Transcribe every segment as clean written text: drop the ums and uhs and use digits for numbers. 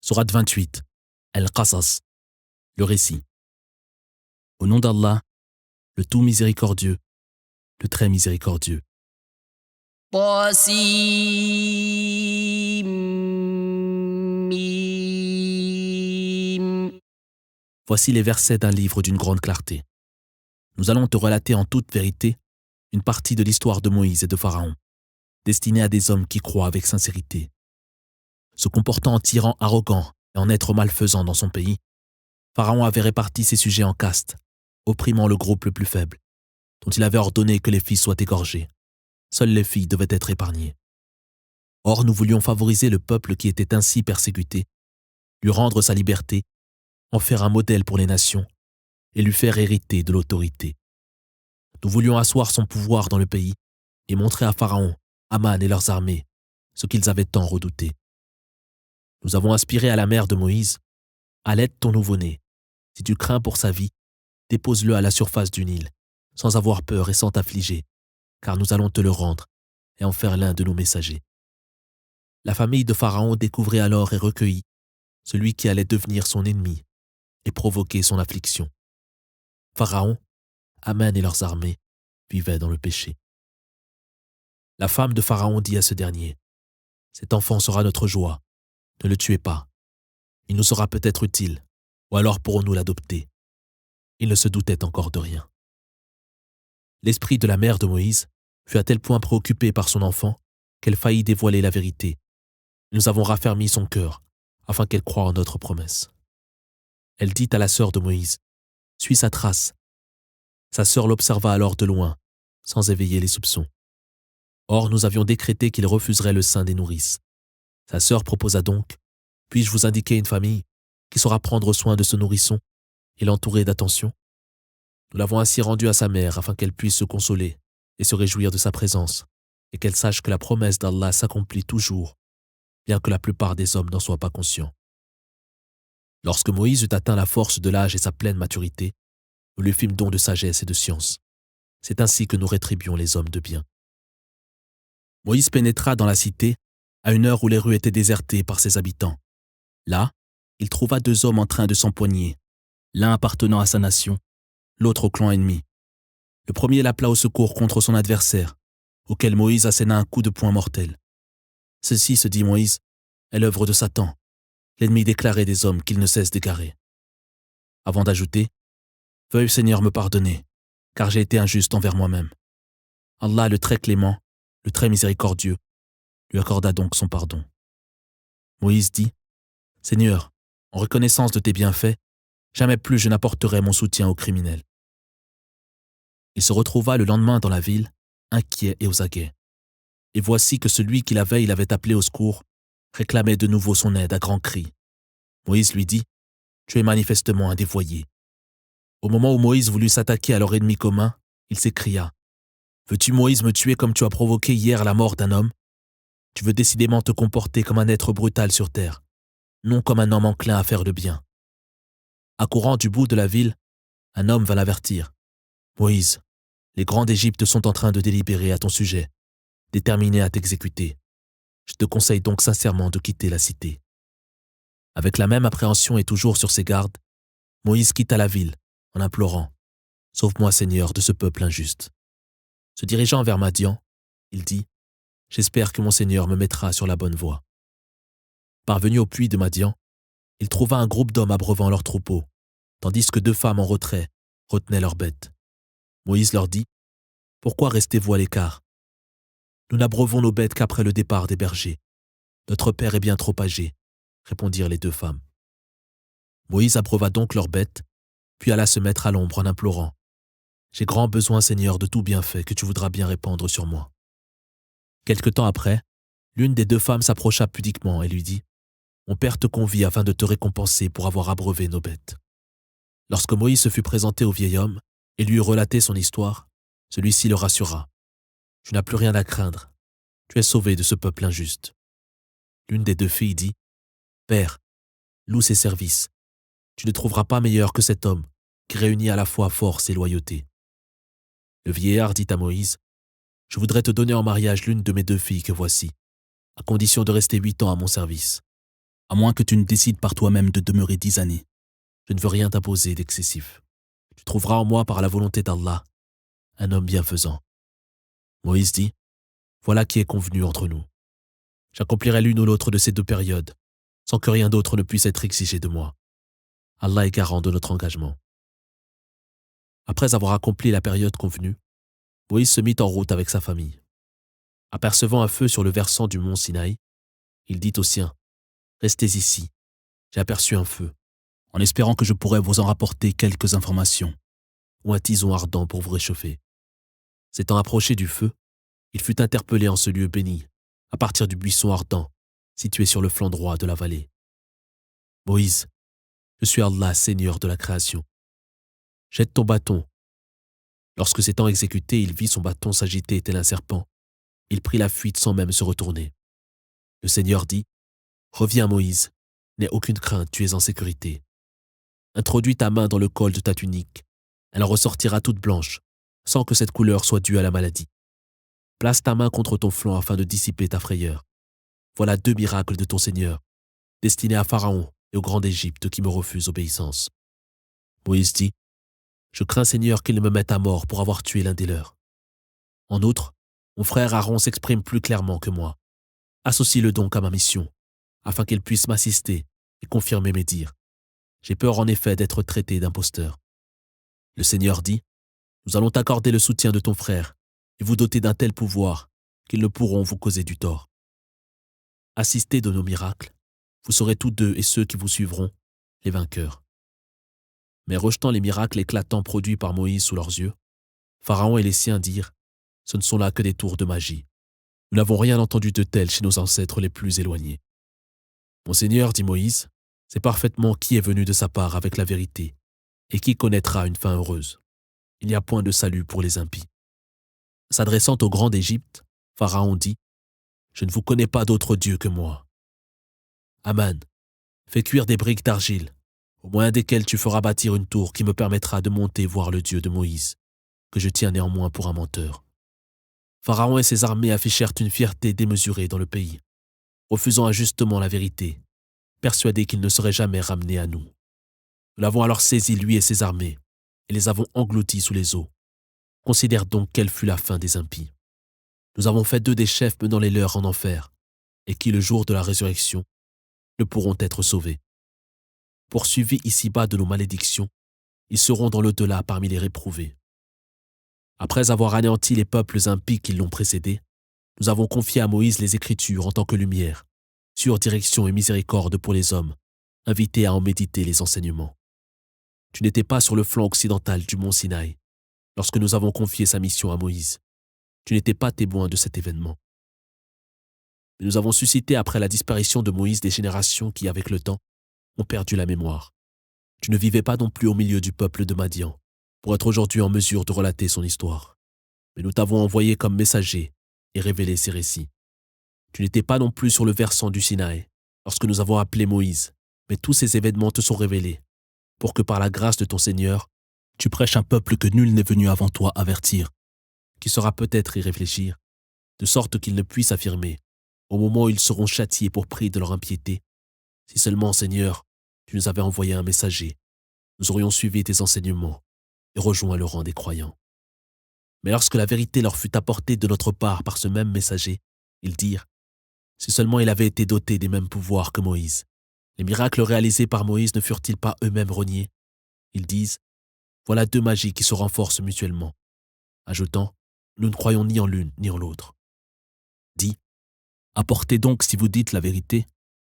Sourate 28, Al-Qasas, le récit. Au nom d'Allah, le tout miséricordieux, le très miséricordieux. طاسيم Voici les versets d'un livre d'une grande clarté. Nous allons te relater en toute vérité une partie de l'histoire de Moïse et de Pharaon, destinée à des hommes qui croient avec sincérité. Se comportant en tyran arrogant et en être malfaisant dans son pays, Pharaon avait réparti ses sujets en castes, opprimant le groupe le plus faible, dont il avait ordonné que les filles soient égorgées. Seules les filles devaient être épargnées. Or, nous voulions favoriser le peuple qui était ainsi persécuté, lui rendre sa liberté, en faire un modèle pour les nations et lui faire hériter de l'autorité. Nous voulions asseoir son pouvoir dans le pays et montrer à Pharaon, Aman et leurs armées ce qu'ils avaient tant redouté. Nous avons aspiré à la mère de Moïse, allaite ton nouveau-né. Si tu crains pour sa vie, dépose-le à la surface du Nil, sans avoir peur et sans t'affliger, car nous allons te le rendre et en faire l'un de nos messagers. La famille de Pharaon découvrit alors et recueillit celui qui allait devenir son ennemi et provoquer son affliction. Pharaon, Aman et leurs armées vivaient dans le péché. La femme de Pharaon dit à ce dernier, « Cet enfant sera notre joie, ne le tuez pas. Il nous sera peut-être utile, ou alors pourrons-nous l'adopter. » Il ne se doutait encore de rien. L'esprit de la mère de Moïse fut à tel point préoccupé par son enfant qu'elle faillit dévoiler la vérité. Nous avons raffermi son cœur afin qu'elle croie en notre promesse. Elle dit à la sœur de Moïse, « Suis sa trace. » Sa sœur l'observa alors de loin, sans éveiller les soupçons. Or, nous avions décrété qu'il refuserait le sein des nourrices. Sa sœur proposa donc, « Puis-je vous indiquer une famille qui saura prendre soin de ce nourrisson et l'entourer d'attention ?» Nous l'avons ainsi rendu à sa mère afin qu'elle puisse se consoler et se réjouir de sa présence, et qu'elle sache que la promesse d'Allah s'accomplit toujours, bien que la plupart des hommes n'en soient pas conscients. Lorsque Moïse eut atteint la force de l'âge et sa pleine maturité, nous lui fîmes don de sagesse et de science. C'est ainsi que nous rétribuons les hommes de bien. Moïse pénétra dans la cité à une heure où les rues étaient désertées par ses habitants. Là, il trouva deux hommes en train de s'empoigner, l'un appartenant à sa nation, l'autre au clan ennemi. Le premier l'appela au secours contre son adversaire, auquel Moïse asséna un coup de poing mortel. Ceci, se dit Moïse, est l'œuvre de Satan, l'ennemi déclaré des hommes qu'il ne cesse d'égarer. Avant d'ajouter, « Veuille Seigneur me pardonner, car j'ai été injuste envers moi-même. » Allah, le très clément, le très miséricordieux, lui accorda donc son pardon. Moïse dit, « Seigneur, en reconnaissance de tes bienfaits, jamais plus je n'apporterai mon soutien aux criminels. » Il se retrouva le lendemain dans la ville, inquiet et aux aguets. Et voici que celui qui la veille l'avait appelé au secours réclamait de nouveau son aide à grands cris. Moïse lui dit, « Tu es manifestement un dévoyé. » Au moment où Moïse voulut s'attaquer à leur ennemi commun, il s'écria, « Veux-tu, Moïse, me tuer comme tu as provoqué hier la mort d'un homme? Tu veux décidément te comporter comme un être brutal sur terre, non comme un homme enclin à faire le bien. » Accourant du bout de la ville, un homme vint l'avertir. « Moïse, les grands d'Égypte sont en train de délibérer à ton sujet, déterminés à t'exécuter. Je te conseille donc sincèrement de quitter la cité. » Avec la même appréhension et toujours sur ses gardes, Moïse quitta la ville en implorant « Sauve-moi, Seigneur, de ce peuple injuste. » Se dirigeant vers Madian, il dit « J'espère que mon Seigneur me mettra sur la bonne voie. » Parvenu au puits de Madian, il trouva un groupe d'hommes abreuvant leurs troupeaux, tandis que deux femmes en retrait retenaient leurs bêtes. Moïse leur dit « Pourquoi restez-vous à l'écart? Nous n'abreuvons nos bêtes qu'après le départ des bergers. Notre père est bien trop âgé, » répondirent les deux femmes. Moïse abreuva donc leurs bêtes, puis alla se mettre à l'ombre en implorant « J'ai grand besoin, Seigneur, de tout bienfait que tu voudras bien répandre sur moi. » Quelque temps après, l'une des deux femmes s'approcha pudiquement et lui dit « Mon père te convie afin de te récompenser pour avoir abreuvé nos bêtes. » Lorsque Moïse se fut présenté au vieil homme et lui eut relaté son histoire, celui-ci le rassura. « Tu n'as plus rien à craindre. Tu es sauvé de ce peuple injuste. » L'une des deux filles dit « Père, loue ses services. Tu ne trouveras pas meilleur que cet homme qui réunit à la fois force et loyauté. » Le vieillard dit à Moïse « Je voudrais te donner en mariage l'une de mes deux filles que voici, à condition de rester 8 ans à mon service. » à moins que tu ne décides par toi-même de demeurer 10 années. Je ne veux rien t'imposer d'excessif. Tu trouveras en moi, par la volonté d'Allah, un homme bienfaisant. Moïse dit, voilà qui est convenu entre nous. J'accomplirai l'une ou l'autre de ces deux périodes, sans que rien d'autre ne puisse être exigé de moi. Allah est garant de notre engagement. Après avoir accompli la période convenue, Moïse se mit en route avec sa famille. Apercevant un feu sur le versant du mont Sinaï, il dit aux siens, « Restez ici, j'ai aperçu un feu, en espérant que je pourrais vous en rapporter quelques informations, ou un tison ardent pour vous réchauffer. » S'étant approché du feu, il fut interpellé en ce lieu béni, à partir du buisson ardent, situé sur le flanc droit de la vallée. « Moïse, je suis Allah, Seigneur de la création. Jette ton bâton. » Lorsque s'étant exécuté, il vit son bâton s'agiter tel un serpent. Il prit la fuite sans même se retourner. Le Seigneur dit, « Reviens Moïse, n'aie aucune crainte, tu es en sécurité. Introduis ta main dans le col de ta tunique, elle en ressortira toute blanche, sans que cette couleur soit due à la maladie. Place ta main contre ton flanc afin de dissiper ta frayeur. Voilà 2 miracles de ton Seigneur, destinés à Pharaon et au grand d'Égypte qui me refusent obéissance. » Moïse dit, « Je crains Seigneur qu'il ne me mette à mort pour avoir tué l'un des leurs. En outre, mon frère Aaron s'exprime plus clairement que moi. Associe-le donc à ma mission, afin qu'il puisse m'assister et confirmer mes dires. J'ai peur en effet d'être traité d'imposteur. » Le Seigneur dit, « Nous allons t'accorder le soutien de ton frère et vous doter d'un tel pouvoir qu'ils ne pourront vous causer du tort. Assistez de nos miracles, vous serez tous deux et ceux qui vous suivront les vainqueurs. » Mais rejetant les miracles éclatants produits par Moïse sous leurs yeux, Pharaon et les siens dirent, « Ce ne sont là que des tours de magie. Nous n'avons rien entendu de tel chez nos ancêtres les plus éloignés. » Mon Seigneur, dit Moïse, sait parfaitement qui est venu de sa part avec la vérité et qui connaîtra une fin heureuse. Il n'y a point de salut pour les impies. S'adressant au grand d'Égypte, Pharaon dit, « Je ne vous connais pas d'autre Dieu que moi. Aman, fais cuire des briques d'argile, au moyen desquelles tu feras bâtir une tour qui me permettra de monter voir le Dieu de Moïse, que je tiens néanmoins pour un menteur. » Pharaon et ses armées affichèrent une fierté démesurée dans le pays, refusant injustement la vérité, persuadés qu'il ne serait jamais ramené à nous. Nous l'avons alors saisi, lui et ses armées, et les avons engloutis sous les eaux. Considère donc quelle fut la fin des impies. Nous avons fait d'eux des chefs menant les leurs en enfer, et qui, le jour de la résurrection, ne pourront être sauvés. Poursuivis ici-bas de nos malédictions, ils seront dans l'au-delà parmi les réprouvés. Après avoir anéanti les peuples impies qui l'ont précédé, nous avons confié à Moïse les Écritures en tant que lumière, sûre direction et miséricorde pour les hommes, invités à en méditer les enseignements. Tu n'étais pas sur le flanc occidental du mont Sinaï, lorsque nous avons confié sa mission à Moïse. Tu n'étais pas témoin de cet événement. Mais nous avons suscité après la disparition de Moïse des générations qui, avec le temps, ont perdu la mémoire. Tu ne vivais pas non plus au milieu du peuple de Madian, pour être aujourd'hui en mesure de relater son histoire. Mais nous t'avons envoyé comme messager et révélé ses récits. Tu n'étais pas non plus sur le versant du Sinaï, lorsque nous avons appelé Moïse, mais tous ces événements te sont révélés, pour que par la grâce de ton Seigneur, tu prêches un peuple que nul n'est venu avant toi avertir, qui saura peut-être y réfléchir, de sorte qu'ils ne puissent affirmer, au moment où ils seront châtiés pour prix de leur impiété, si seulement, Seigneur, tu nous avais envoyé un messager, nous aurions suivi tes enseignements et rejoint le rang des croyants. Mais lorsque la vérité leur fut apportée de notre part par ce même messager, ils dirent, si seulement il avait été doté des mêmes pouvoirs que Moïse. Les miracles réalisés par Moïse ne furent-ils pas eux-mêmes reniés? Ils disent, voilà 2 magies qui se renforcent mutuellement, ajoutant, nous ne croyons ni en l'une ni en l'autre. Dis, apportez donc, si vous dites la vérité,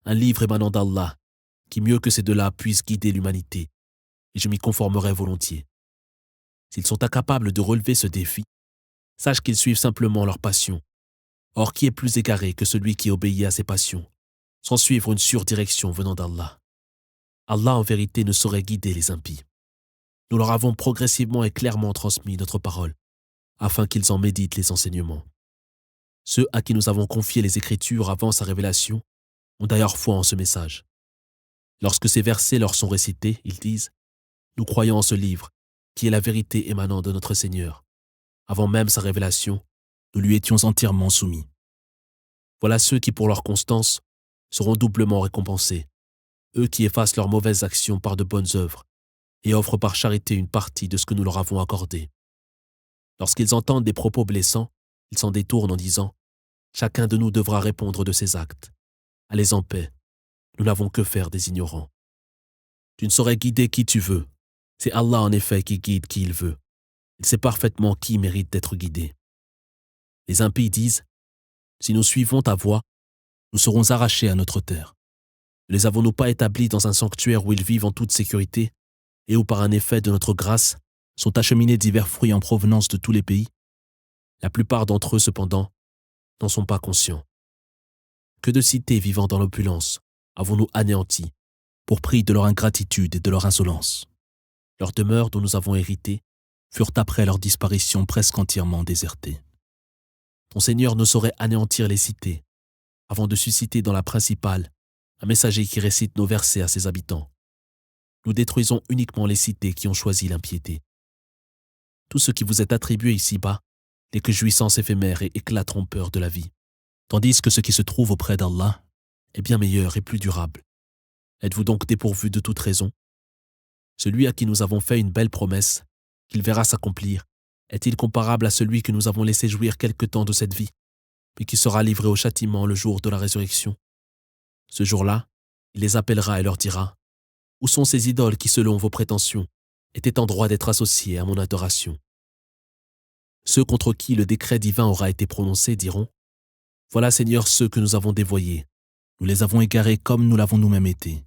un livre émanant d'Allah, qui mieux que ces 2-là puisse guider l'humanité, et je m'y conformerai volontiers. S'ils sont incapables de relever ce défi, sache qu'ils suivent simplement leur passion. Or, qui est plus égaré que celui qui obéit à ses passions, sans suivre une sûre direction venant d'Allah? Allah, en vérité, ne saurait guider les impies. Nous leur avons progressivement et clairement transmis notre parole, afin qu'ils en méditent les enseignements. Ceux à qui nous avons confié les Écritures avant sa révélation ont d'ailleurs foi en ce message. Lorsque ces versets leur sont récités, ils disent « Nous croyons en ce livre, qui est la vérité émanant de notre Seigneur. Avant même sa révélation, nous lui étions entièrement soumis. » Voilà ceux qui, pour leur constance, seront doublement récompensés, eux qui effacent leurs mauvaises actions par de bonnes œuvres et offrent par charité une partie de ce que nous leur avons accordé. Lorsqu'ils entendent des propos blessants, ils s'en détournent en disant « Chacun de nous devra répondre de ses actes. Allez en paix, nous n'avons que faire des ignorants. » Tu ne saurais guider qui tu veux. C'est Allah en effet qui guide qui il veut. Il sait parfaitement qui mérite d'être guidé. Les impies disent « Si nous suivons ta voie, nous serons arrachés à notre terre. Ne les avons-nous pas établis dans un sanctuaire où ils vivent en toute sécurité et où par un effet de notre grâce sont acheminés divers fruits en provenance de tous les pays? La plupart d'entre eux, cependant, n'en sont pas conscients. Que de cités vivant dans l'opulence avons-nous anéantis pour prix de leur ingratitude et de leur insolence? Leurs demeures dont nous avons hérité furent après leur disparition presque entièrement désertées. Ton Seigneur ne saurait anéantir les cités avant de susciter dans la principale un messager qui récite nos versets à ses habitants. Nous détruisons uniquement les cités qui ont choisi l'impiété. Tout ce qui vous est attribué ici-bas n'est que jouissance éphémère et éclat trompeur de la vie, tandis que ce qui se trouve auprès d'Allah est bien meilleur et plus durable. Êtes-vous donc dépourvu de toute raison? Celui à qui nous avons fait une belle promesse, qu'il verra s'accomplir, est-il comparable à celui que nous avons laissé jouir quelque temps de cette vie, mais qui sera livré au châtiment le jour de la résurrection? Ce jour-là, il les appellera et leur dira « Où sont ces idoles qui, selon vos prétentions, étaient en droit d'être associés à mon adoration ?» Ceux contre qui le décret divin aura été prononcé diront « Voilà, Seigneur, ceux que nous avons dévoyés. Nous les avons égarés comme nous l'avons nous-mêmes été.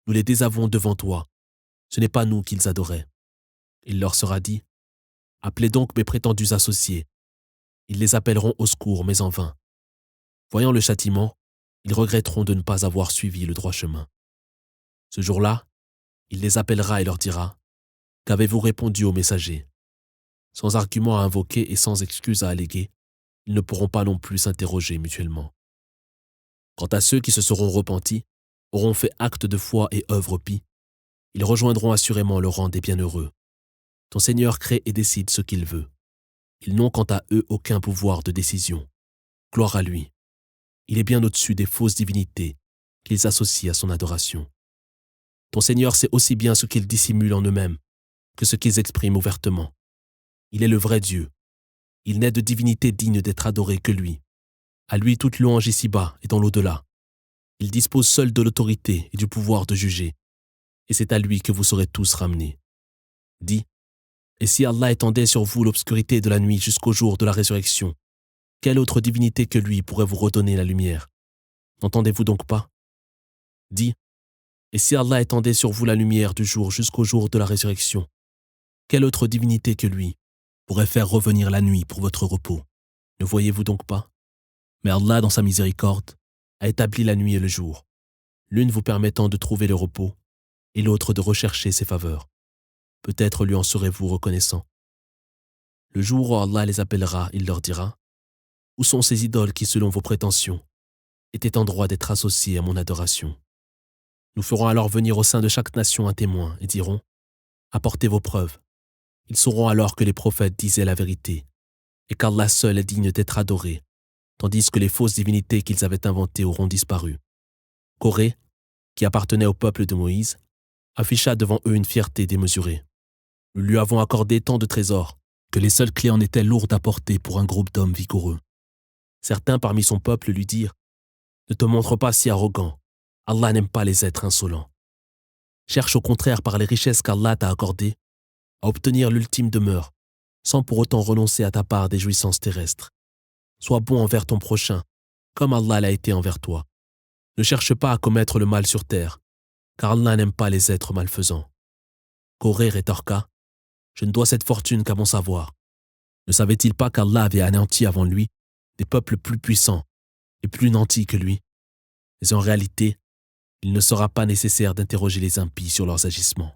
Nous les désavouons devant toi. Ce n'est pas nous qu'ils adoraient. » Il leur sera dit « Appelez donc mes prétendus associés. » Ils les appelleront au secours, mais en vain. Voyant le châtiment, ils regretteront de ne pas avoir suivi le droit chemin. Ce jour-là, il les appellera et leur dira « Qu'avez-vous répondu aux messagers ?» Sans argument à invoquer et sans excuse à alléguer, ils ne pourront pas non plus s'interroger mutuellement. Quant à ceux qui se seront repentis, auront fait acte de foi et œuvre pie, ils rejoindront assurément le rang des bienheureux. Ton Seigneur crée et décide ce qu'il veut. Ils n'ont quant à eux aucun pouvoir de décision. Gloire à lui. Il est bien au-dessus des fausses divinités qu'ils associent à son adoration. Ton Seigneur sait aussi bien ce qu'ils dissimulent en eux-mêmes que ce qu'ils expriment ouvertement. Il est le vrai Dieu. Il n'est de divinité digne d'être adoré que lui. À lui toute louange ici-bas et dans l'au-delà. Il dispose seul de l'autorité et du pouvoir de juger. Et c'est à lui que vous serez tous ramenés. Dis, et si Allah étendait sur vous l'obscurité de la nuit jusqu'au jour de la résurrection, quelle autre divinité que lui pourrait vous redonner la lumière? N'entendez-vous donc pas? Dis, et si Allah étendait sur vous la lumière du jour jusqu'au jour de la résurrection, quelle autre divinité que lui pourrait faire revenir la nuit pour votre repos? Ne voyez-vous donc pas? Mais Allah, dans sa miséricorde, a établi la nuit et le jour, l'une vous permettant de trouver le repos et l'autre de rechercher ses faveurs. Peut-être lui en serez-vous reconnaissant. Le jour où Allah les appellera, il leur dira « Où sont ces idoles qui, selon vos prétentions, étaient en droit d'être associées à mon adoration ?» Nous ferons alors venir au sein de chaque nation un témoin et dirons « Apportez vos preuves. » Ils sauront alors que les prophètes disaient la vérité et qu'Allah seul est digne d'être adoré, tandis que les fausses divinités qu'ils avaient inventées auront disparu. Corée, qui appartenait au peuple de Moïse, afficha devant eux une fierté démesurée. Nous lui avons accordé tant de trésors que les seules clés en étaient lourdes à porter pour un groupe d'hommes vigoureux. Certains parmi son peuple lui dirent « Ne te montre pas si arrogant, Allah n'aime pas les êtres insolents. Cherche au contraire par les richesses qu'Allah t'a accordées à obtenir l'ultime demeure, sans pour autant renoncer à ta part des jouissances terrestres. Sois bon envers ton prochain, comme Allah l'a été envers toi. Ne cherche pas à commettre le mal sur terre, car Allah n'aime pas les êtres malfaisants. » Corée rétorqua « Je ne dois cette fortune qu'à mon savoir. Ne savait-il pas qu'Allah avait anéanti avant lui des peuples plus puissants et plus nantis que lui? Mais en réalité, il ne sera pas nécessaire d'interroger les impies sur leurs agissements. »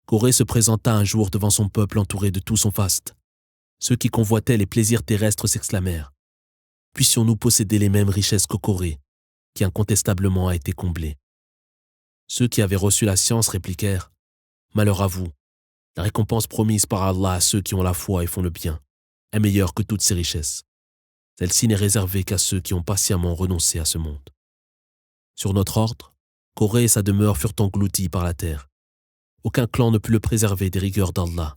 Corée se présenta un jour devant son peuple entouré de tout son faste. Ceux qui convoitaient les plaisirs terrestres s'exclamèrent « Puissions-nous posséder les mêmes richesses que Corée, qui incontestablement a été comblée. » Ceux qui avaient reçu la science répliquèrent « Malheur à vous, la récompense promise par Allah à ceux qui ont la foi et font le bien est meilleure que toutes ces richesses. Celle-ci n'est réservée qu'à ceux qui ont patiemment renoncé à ce monde. » Sur notre ordre, Corée et sa demeure furent engloutis par la terre. Aucun clan ne put le préserver des rigueurs d'Allah,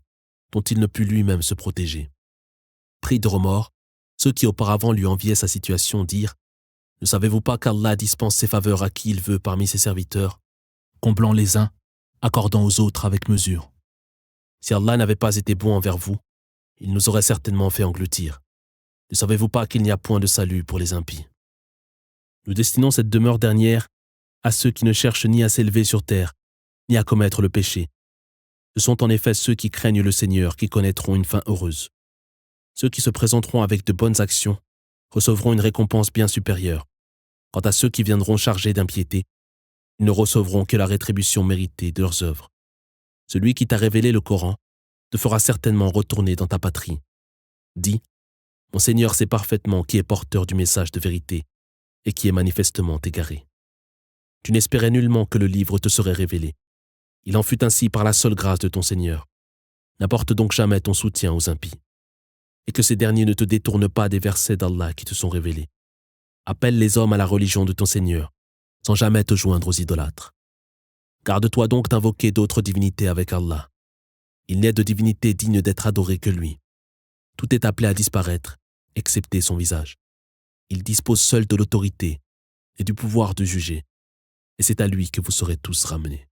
dont il ne put lui-même se protéger. Pris de remords, ceux qui auparavant lui enviaient sa situation dirent « Ne savez-vous pas qu'Allah dispense ses faveurs à qui il veut parmi ses serviteurs, comblant les uns, accordant aux autres avec mesure. Si Allah n'avait pas été bon envers vous, il nous aurait certainement fait engloutir. Ne savez-vous pas qu'il n'y a point de salut pour les impies? Nous destinons cette demeure dernière à ceux qui ne cherchent ni à s'élever sur terre, ni à commettre le péché. Ce sont en effet ceux qui craignent le Seigneur qui connaîtront une fin heureuse. Ceux qui se présenteront avec de bonnes actions recevront une récompense bien supérieure. Quant à ceux qui viendront chargés d'impiété, ils ne recevront que la rétribution méritée de leurs œuvres. Celui qui t'a révélé le Coran te fera certainement retourner dans ta patrie. Dis, mon Seigneur sait parfaitement qui est porteur du message de vérité et qui est manifestement égaré. Tu n'espérais nullement que le livre te serait révélé. Il en fut ainsi par la seule grâce de ton Seigneur. N'apporte donc jamais ton soutien aux impies. Et que ces derniers ne te détournent pas des versets d'Allah qui te sont révélés. Appelle les hommes à la religion de ton Seigneur, sans jamais te joindre aux idolâtres. Garde-toi donc d'invoquer d'autres divinités avec Allah. Il n'est de divinité digne d'être adorée que lui. Tout est appelé à disparaître, excepté son visage. Il dispose seul de l'autorité et du pouvoir de juger, et c'est à lui que vous serez tous ramenés.